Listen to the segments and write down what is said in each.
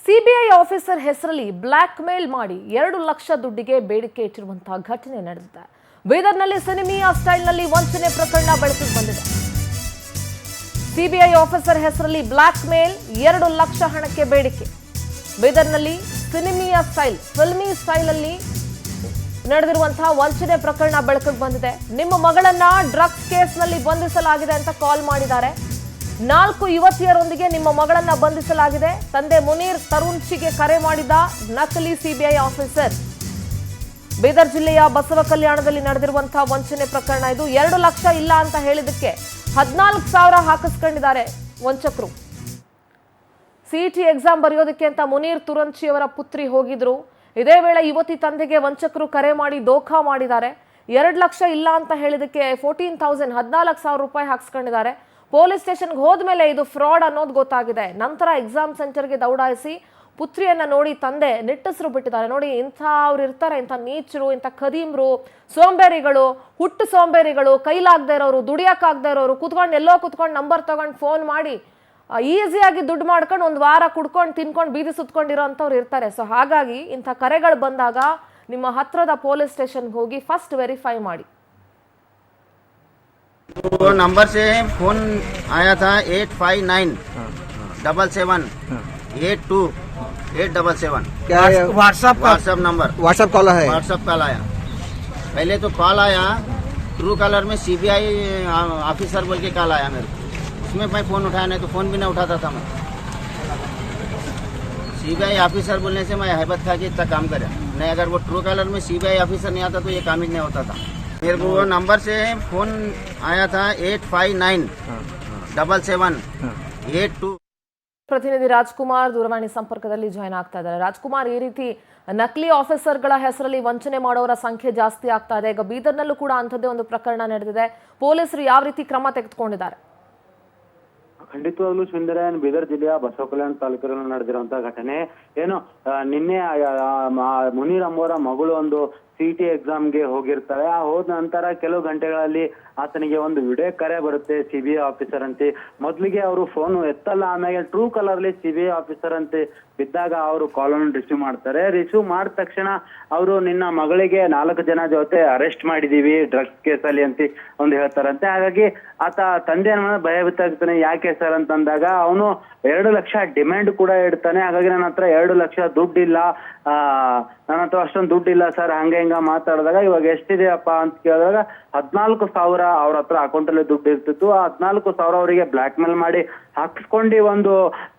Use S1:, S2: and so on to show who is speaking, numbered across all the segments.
S1: CBI officer ಹೆಸರಲ್ಲಿ black mail ಮಾಡಿ 2 ಲಕ್ಷ ದುಡ್ಡಿಗೆ ಬೇಡಿಕೆ ಇಟ್ಟಿರುವಂತಹ ಘಟನೆ ನಡೆದಿದೆ. ಬೀದರ್ನಲ್ಲಿ ಸಿನಿಮಾ ಸ್ಟೈಲ್ನಲ್ಲಿ ವಂಚನೆ ಪ್ರಕರಣ ಬೆಳಕಿಗೆ ಬಂದಿದೆ. ಸಿಬಿಐ ಆಫೀಸರ್ ಹೆಸರಲ್ಲಿ ಬ್ಲಾಕ್ ಮೇಲ್ 2 ಲಕ್ಷ ಹಣಕ್ಕೆ ಬೇಡಿಕೆ. ಬೀದರ್ನಲ್ಲಿ ಫಿಲ್ಮಿ ಸ್ಟೈಲಲ್ಲಿ ನಡೆದಿರುವಂತಹ ವಂಚನೆ ಪ್ರಕರಣ ಬೆಳಕಿಗೆ ಬಂದಿದೆ. ನಿಮ್ಮ ಮಗಳನ್ನ ಡ್ರಗ್ಸ್ ಕೇಸ್ನಲ್ಲಿ ಬಂಧಿಸಲಾಗಿದೆ ಅಂತ ಕಾಲ್ ಮಾಡಿದ್ದಾರೆ. 4 ಯುವತಿಯರೊಂದಿಗೆ ನಿಮ್ಮ ಮಗಳನ್ನ ಬಂಧಿಸಲಾಗಿದೆ. ತಂದೆ ಮುನೀರ್ ತರುಣ್ಚಿಗೆ ಕರೆ ಮಾಡಿದ ನಕಲಿ ಸಿಬಿಐ ಆಫೀಸರ್. ಬೀದರ್ ಜಿಲ್ಲೆಯ ಬಸವ ಕಲ್ಯಾಣದಲ್ಲಿ ನಡೆದಿರುವಂತಹ ವಂಚನೆ ಪ್ರಕರಣ ಇದು. 2 ಲಕ್ಷ ಇಲ್ಲ ಅಂತ ಹೇಳಿದಕ್ಕೆ 14,000 ಹಾಕಿಸ್ಕೊಂಡಿದ್ದಾರೆ ವಂಚಕರು. ಸಿಇಟಿ ಎಕ್ಸಾಮ್ ಬರೆಯೋದಕ್ಕೆ ಅಂತ ಮುನೀರ್ ತುರಂಚಿ ಅವರ ಪುತ್ರಿ ಹೋಗಿದ್ರು. ಇದೇ ವೇಳೆ ಯುವತಿ ತಂದೆಗೆ ವಂಚಕರು ಕರೆ ಮಾಡಿ ದೋಖಾ ಮಾಡಿದ್ದಾರೆ. 2 ಲಕ್ಷ ಇಲ್ಲ ಅಂತ ಹೇಳಿದಕ್ಕೆ 14,000 ರೂಪಾಯಿ ಹಾಕಿಸ್ಕೊಂಡಿದ್ದಾರೆ. ಪೊಲೀಸ್ ಸ್ಟೇಷನ್ಗೆ ಹೋದ್ಮೇಲೆ ಇದು ಫ್ರಾಡ್ ಅನ್ನೋದು ಗೊತ್ತಾಗಿದೆ. ನಂತರ ಎಕ್ಸಾಮ್ ಸೆಂಟರ್ಗೆ ದೌಡಾಯಿಸಿ ಪುತ್ರಿಯನ್ನ ನೋಡಿ ತಂದೆ ನಿಟ್ಟುಸಿರು ಬಿಟ್ಟಿದ್ದಾರೆ. ನೋಡಿ, ಅವ್ರು ಇರ್ತಾರೆ, ಇಂಥ ನೀಚರು, ಇಂಥ ಖದೀಮ್ರು, ಸೋಂಬೇರಿಗಳು, ಹುಟ್ಟು ಸೋಂಬೇರಿಗಳು, ಕೈಲಾಗದೆ ಇರೋರು, ದುಡಿಯೋಕ್ಕಾಗದೆ ಇರೋರು, ಎಲ್ಲೋ ಕುತ್ಕೊಂಡು ನಂಬರ್ ತಗೊಂಡು ಫೋನ್ ಮಾಡಿ ಈಸಿಯಾಗಿ ದುಡ್ಡು ಮಾಡ್ಕೊಂಡು 1 ವಾರ ಕುಡ್ಕೊಂಡು ತಿನ್ಕೊಂಡು ಬೀದಿ ಸುತ್ಕೊಂಡಿರೋ ಅಂಥವ್ರು ಇರ್ತಾರೆ. ಸೊ ಹಾಗಾಗಿ ಇಂಥ ಕರೆಗಳು ಬಂದಾಗ ನಿಮ್ಮ ಹತ್ರದ ಪೊಲೀಸ್ ಸ್ಟೇಷನ್ಗೆ ಹೋಗಿ ಫಸ್ಟ್ ವೆರಿಫೈ ಮಾಡಿ.
S2: तो नंबर से फोन आया था 8597782877
S3: क्या
S2: व्हाट्सएप नंबर
S3: व्हाट्सएप कॉल है?
S2: व्हाट्सएप कॉल आया। पहले तो कॉल आया ट्रू कलर में सीबीआई ऑफिसर बोल के कॉल आया मेरे को। उसमें मैं फोन उठाया, नहीं तो फोन भी नहीं उठाता था मैं। सीबीआई ऑफिसर बोलने से मैं हैबत खा के इतना काम करे नहीं। अगर वो ट्रू कलर में सीबीआई ऑफिसर नहीं आता तो ये काम ही नहीं होता था। मेरे को वो नंबर से फोन आया था 85977828
S1: ಪ್ರತಿನಿಧಿ ರಾಜ್ಕುಮಾರ್ ದೂರವಾಣಿ ಸಂಪರ್ಕದಲ್ಲಿ ಜಾಯ್ನ್ ಆಗ್ತಾ ಇದ್ದಾರೆ. ರಾಜ್ಕುಮಾರ್, ಈ ರೀತಿ ನಕಲಿ ಆಫೀಸರ್ಗಳ ಹೆಸರಲ್ಲಿ ವಂಚನೆ ಮಾಡೋರ ಸಂಖ್ಯೆ ಜಾಸ್ತಿ ಆಗ್ತಾ ಇದೆ. ಈಗ ಬೀದರ್ನಲ್ಲೂ ಕೂಡ ಅಂಥದ್ದೇ ಒಂದು ಪ್ರಕರಣ ನಡೆದಿದೆ. ಪೊಲೀಸರು ಯಾವ ರೀತಿ ಕ್ರಮ ತೆಗೆದುಕೊಂಡಿದ್ದಾರೆ?
S4: ಖಂಡಿತವಾಗ್ಲೂ ಸುಂದರ, ಬೀದರ್ ಜಿಲ್ಲೆಯ ಬಸವ ಕಲ್ಯಾಣ ತಾಲೂಕಿನಲ್ಲಿ ನಡೆದಿರುವಂತಹ ಘಟನೆ ಏನು, ನಿನ್ನೆ ಮುನೀರ್ ಎಂಬುವರ ಮಗಳು ಒಂದು ಸಿಇಟಿ ಎಕ್ಸಾಮ್ಗೆ ಹೋಗಿರ್ತಾರೆ. ಹೋದ ನಂತರ ಕೆಲವು ಗಂಟೆಗಳಲ್ಲಿ ಆತನಿಗೆ ಒಂದು ವಿಡಿಯೋ ಕರೆ ಬರುತ್ತೆ ಸಿಬಿಐ ಆಫೀಸರ್ ಅಂತೆ. ಮೊದಲಿಗೆ ಅವರು ಫೋನ್ ಎತ್ತಲ್ಲ, ಆಮೇಲೆ ಟ್ರೂ ಕಲರ್ಲಿ ಸಿಬಿಐ ಆಫೀಸರ್ ಅಂತೆ ಬಿದ್ದಾಗ ಅವರು ಕಾಲ್ ಅನ್ನು ರಿಸೀವ್ ಮಾಡ್ತಾರೆ. ರಿಸೀವ್ ಮಾಡಿದ ತಕ್ಷಣ ಅವರು ನಿನ್ನ ಮಗಳಿಗೆ 4 ಜನ ಜೊತೆ ಅರೆಸ್ಟ್ ಮಾಡಿದೀವಿ ಡ್ರಗ್ಸ್ ಕೇಸಲ್ಲಿ ಅಂತ ಒಂದು ಹೇಳ್ತಾರಂತೆ. ಹಾಗಾಗಿ ಆತ ತಂದೆ ಭಯಭೀತ ಆಗ್ತಾನೆ. ಯಾಕೆ ಸರ್ ಅಂತಂದಾಗ ಅವನು 2 ಲಕ್ಷ ಡಿಮ್ಯಾಂಡ್ ಕೂಡ ಇಡ್ತಾನೆ. ಹಾಗಾಗಿ ನನ್ನ ಹತ್ರ 2 ಲಕ್ಷ ದುಡ್ಡಿಲ್ಲ, ನನ್ನ ಹತ್ರ ಅಷ್ಟೊಂದು ದುಡ್ಡಿಲ್ಲ ಸರ್, ಹಂಗೆ ಹಿಂಗ ಮಾತಾಡಿದಾಗ ಇವಾಗ ಎಷ್ಟಿದೆಯಪ್ಪ ಅಂತ ಕೇಳಿದಾಗ 14,000 ಅವ್ರ ಹತ್ರ ಅಕೌಂಟ್ ಅಲ್ಲಿ ದುಡ್ಡು ಇರ್ತಿತ್ತು. ಆ 14,000 ಅವರಿಗೆ ಬ್ಲಾಕ್ ಮೇಲ್ ಮಾಡಿ ಹಾಕ್ಸ್ಕೊಂಡು ಒಂದು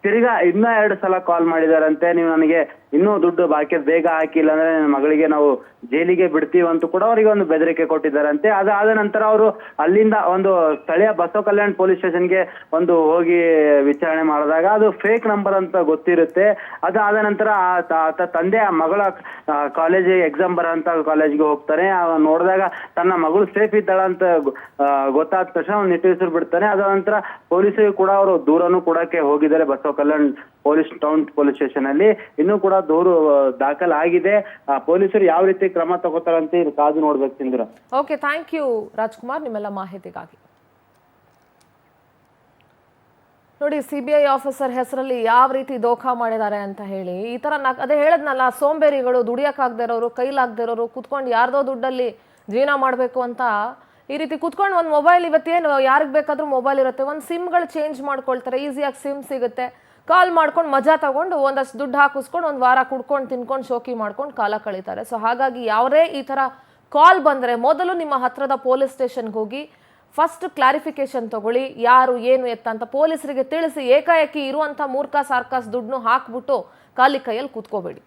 S4: ತಿರ್ಗಾ ಇನ್ನೂ 2 ಸಲ ಕಾಲ್ ಮಾಡಿದಾರಂತೆ. ನೀವು ನನಗೆ ಇನ್ನೂ ದುಡ್ಡು ಬಾಕಿ ಬೇಗ ಹಾಕಿಲ್ಲ ಅಂದ್ರೆ ನನ್ನ ಮಗಳಿಗೆ ನಾವು ಜೈಲಿಗೆ ಬಿಡ್ತೀವಿ ಅಂತ ಕೂಡ ಅವರಿಗೆ ಒಂದು ಬೆದರಿಕೆ ಕೊಟ್ಟಿದ್ದಾರಂತೆ. ಅದಾದ ನಂತರ ಅವರು ಅಲ್ಲಿಂದ ಒಂದು ಸ್ಥಳೀಯ ಬಸವ ಕಲ್ಯಾಣ ಪೊಲೀಸ್ ಸ್ಟೇಷನ್ಗೆ ಒಂದು ಹೋಗಿ ವಿಚಾರಣೆ ಮಾಡಿದಾಗ ಅದು ಫೇಕ್ ನಂಬರ್ ಅಂತ ಗೊತ್ತಿರುತ್ತೆ. ಅದಾದ ನಂತರ ಆತ ತಂದೆ ಆ ಮಗಳ ಕಾಲೇಜ್ ಎಕ್ಸಾಮ್ ಬರೋಂತ ಕಾಲೇಜ್ಗೆ ಹೋಗ್ತಾನೆ. ನೋಡಿದಾಗ ತನ್ನ ಮಗಳು ಸೇಫ್ ಇದ್ದಾಳ ಅಂತ ಗೊತ್ತಾದ ತಕ್ಷಣ ಅವ್ನು ನಿಟ್ಟುಸಿರು ಬಿಡ್ತಾನೆ. ಅದಾದ ನಂತರ ಪೊಲೀಸರು ಕೂಡ ಅವರು ದೂರನ್ನು ಕೊಡಕ್ಕೆ ಹೋಗಿದ್ದಾರೆ Basava Kalyan town police station ಅಲ್ಲಿ. ಇನ್ನೂ ಕೂಡ ದೂರು ದಾಖಲಾಗಿದೆ. ಪೊಲೀಸರು ಯಾವ ರೀತಿ ಕ್ರಮ ತಗೋತಾರಂತ ಕಾದು ನೋಡ್ಬೇಕು ಸಿಂಧೂರ.
S1: ಓಕೆ, ಥ್ಯಾಂಕ್ ಯು ರಾಜ್ಕುಮಾರ್ ನಿಮ್ಮೆಲ್ಲ ಮಾಹಿತಿಗಾಗಿ. ನೋಡಿ, ಸಿಬಿಐ ಆಫೀಸರ್ ಹೆಸರಲ್ಲಿ ಯಾವ ರೀತಿ ದೋಖಾ ಮಾಡಿದ್ದಾರೆ ಅಂತ ಹೇಳಿ. ಈ ತರ ಅದೇ ಹೇಳದ್ನಲ್ಲ, ಸೋಂಬೇರಿಗಳು, ದುಡಿಯಕ್ಕಾಗದೇ ಇರೋರು, ಕೈಲಾಗದೇ ಇರೋರು, ಕುತ್ಕೊಂಡು ಯಾರ್ದೋ ದುಡ್ಡಲ್ಲಿ ಜೀವನ ಮಾಡಬೇಕು ಅಂತ ಈ ರೀತಿ ಕುತ್ಕೊಂಡು ಒಂದು ಮೊಬೈಲ್, ಇವತ್ತೇನು ಯಾರಿಗೆ ಬೇಕಾದ್ರೂ ಮೊಬೈಲ್ ಇರುತ್ತೆ, ಒಂದು ಸಿಮ್ಗಳು ಚೇಂಜ್ ಮಾಡ್ಕೊಳ್ತಾರೆ, ಈಸಿಯಾಗಿ ಸಿಮ್ ಸಿಗುತ್ತೆ, ಕಾಲ್ ಮಾಡ್ಕೊಂಡು ಮಜಾ ತಗೊಂಡು ಒಂದಷ್ಟು ದುಡ್ಡು ಹಾಕಿಸ್ಕೊಂಡು 1 ವಾರ ಕುಡ್ಕೊಂಡು ತಿನ್ಕೊಂಡು ಶೋಕಿ ಮಾಡ್ಕೊಂಡು ಕಾಲ ಕಳೀತಾರೆ. ಸೊ ಹಾಗಾಗಿ ಯಾವುದೇ ಈ ಥರ ಕಾಲ್ ಬಂದರೆ ಮೊದಲು ನಿಮ್ಮ ಹತ್ರದ ಪೊಲೀಸ್ ಸ್ಟೇಷನ್ಗೆ ಹೋಗಿ ಫಸ್ಟ್ ಕ್ಲಾರಿಫಿಕೇಶನ್ ತಗೊಳ್ಳಿ. ಯಾರು ಏನು ಎತ್ತ ಅಂತ ಪೊಲೀಸರಿಗೆ ತಿಳಿಸಿ. ಏಕಾಏಕಿ ಇರುವಂಥ ಮೂರ್ಖ ಸಾರ್ಕಾಸ್ ದುಡ್ಡನ್ನು ಹಾಕ್ಬಿಟ್ಟು ಖಾಲಿ ಕೈಯಲ್ಲಿ ಕೂತ್ಕೋಬೇಡಿ.